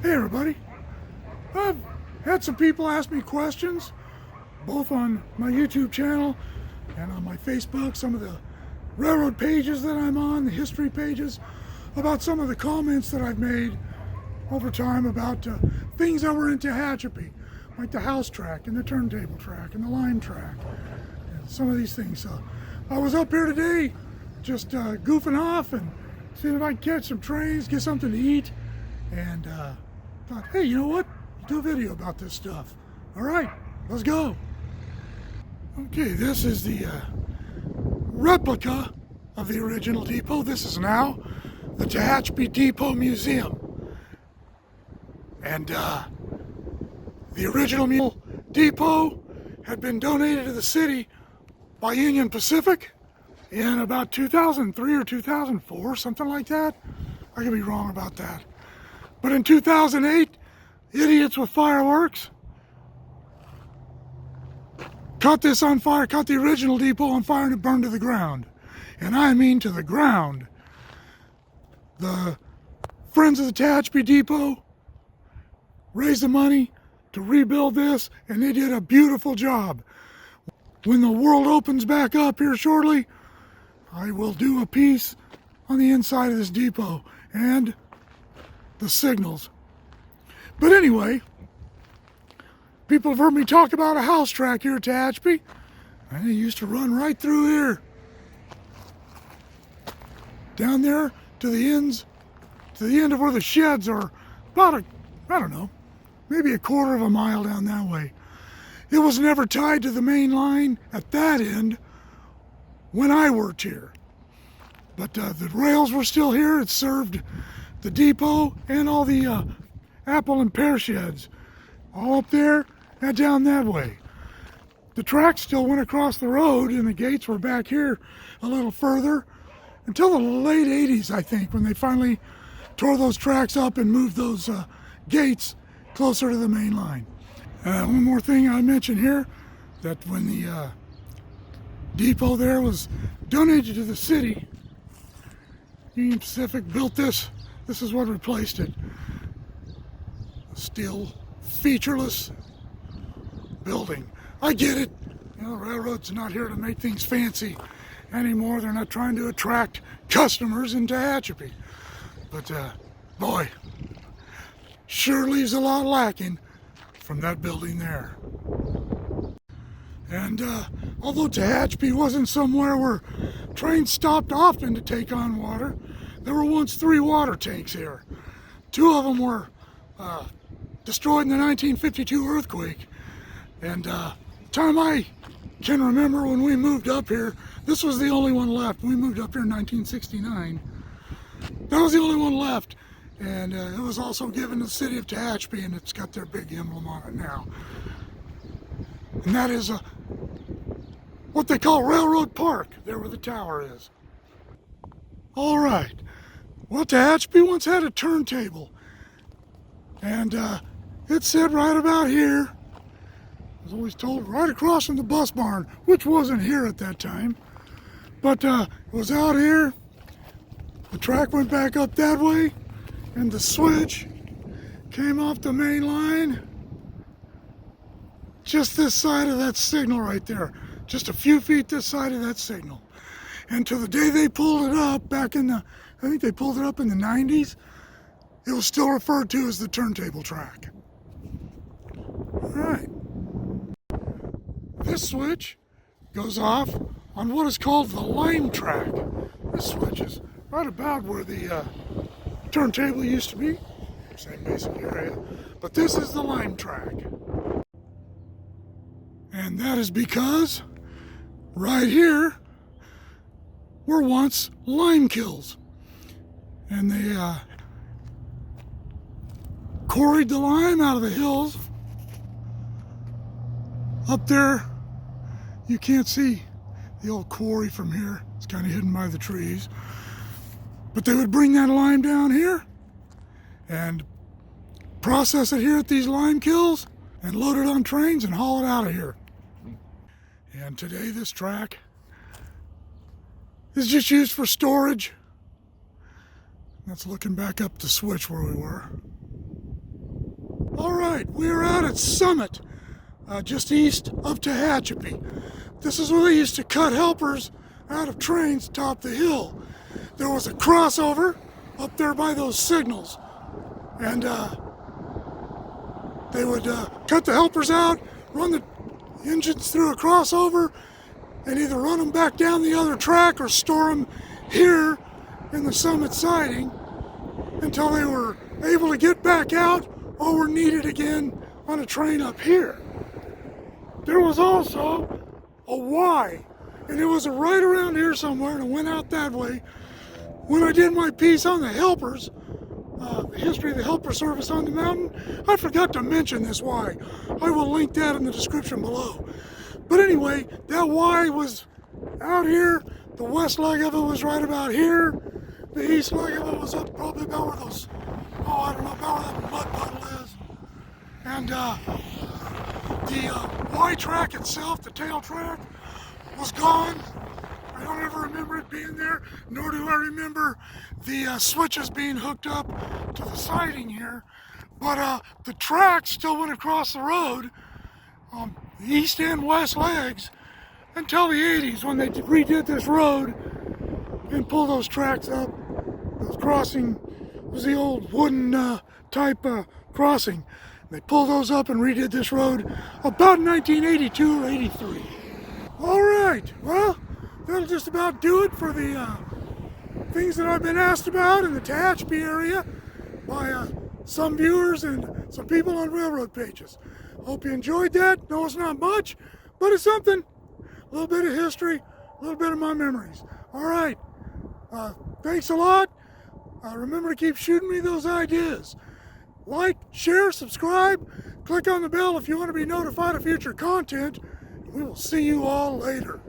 Hey everybody, I've had some people ask me questions, both on my YouTube channel and on my Facebook, some of the railroad pages that I'm on, the history pages, about some of the comments that I've made over time about things that were in Tehachapi, like the house track and the turntable track and the line track, and some of these things. So I was up here today just goofing off and seeing if I could catch some trains, get something to eat, and thought, hey, you know what? Do a video about this stuff. All right, let's go. Okay, this is the replica of the original depot. This is now the Tehachapi Depot Museum. And the original depot had been donated to the city by Union Pacific in about 2003 or 2004, something like that. I could be wrong about that. But in 2008, idiots with fireworks caught this on fire, caught the original depot on fire, and it burned to the ground. And I mean to the ground. The Friends of the Tehachapi Depot raised the money to rebuild this, and they did a beautiful job. When the world opens back up here shortly, I will do a piece on the inside of this depot and the signals. But anyway, people have heard me talk about a house track here at Tehachapi, and it used to run right through here, down there to the end of where the sheds are, about I don't know, maybe a quarter of a mile down that way. It was never tied to the main line at that end when I worked here, but the rails were still here. It served the depot and all the apple and pear sheds, all up there and down that way. The track still went across the road, and the gates were back here a little further until the late 80s, I think, when they finally tore those tracks up and moved those gates closer to the main line. One more thing I mentioned here, that when the depot there was donated to the city, Union Pacific built this. This is what replaced it. A steel, featureless building. I get it. You know, the railroad's not here to make things fancy anymore. They're not trying to attract customers in Tehachapi. But boy, sure leaves a lot lacking from that building there. And although Tehachapi wasn't somewhere where trains stopped often to take on water, there were once 3 water tanks here. 2 of them were destroyed in the 1952 earthquake. And time I can remember, when we moved up here, this was the only one left. We moved up here in 1969. That was the only one left. And it was also given to the city of Tehachapi, and it's got their big emblem on it now. And that is what they call Railroad Park, there where the tower is. All right. Well, Tehachapi once had a turntable, and it said right about here. I was always told right across from the bus barn, which wasn't here at that time, but it was out here. The track went back up that way, and the switch came off the main line just this side of that signal right there, just a few feet this side of that signal. And to the day they pulled it up back in the, I think they pulled it up in the 90s, it was still referred to as the Turntable Track. All right. This switch goes off on what is called the line track. This switch is right about where the turntable used to be, same basic area, but this is the line track. And that is because right here were once lime kilns, and they quarried the lime out of the hills. Up there, you can't see the old quarry from here. It's kind of hidden by the trees. But they would bring that lime down here and process it here at these lime kilns and load it on trains and haul it out of here. And today this track is just used for storage. That's looking back up the switch where we were. right, we're out at Summit, just east of Tehachapi. This is where they used to cut helpers out of trains atop the hill. There was a crossover up there by those signals, and they would cut the helpers out, run the engines through a crossover, and either run them back down the other track or store them here in the Summit siding until they were able to get back out or were needed again on a train up here. There was also a Y, and it was right around here somewhere, and it went out that way. When I did my piece on the helpers, the history of the helper service on the mountain, I forgot to mention this Y. I will link that in the description below. But anyway, that Y was out here. The west leg of it was right about here. The east leg of it was up probably about where those, I don't know, about where that mud puddle is. And the Y track itself, the tail track, was gone. I don't ever remember it being there, nor do I remember the switches being hooked up to the siding here. But the track still went across the road, the east and west legs, until the 80s when they redid this road and pulled those tracks up. The crossing was the old wooden type crossing. They pulled those up and redid this road about 1982 or 83. All right, well, that'll just about do it for the things that I've been asked about in the Tehachapi area by some viewers and some people on railroad pages. Hope you enjoyed that. No, it's not much, but it's something. A little bit of history, a little bit of my memories. All right, thanks a lot. Remember to keep shooting me those ideas. Like, share, subscribe, click on the bell if you want to be notified of future content. We will see you all later.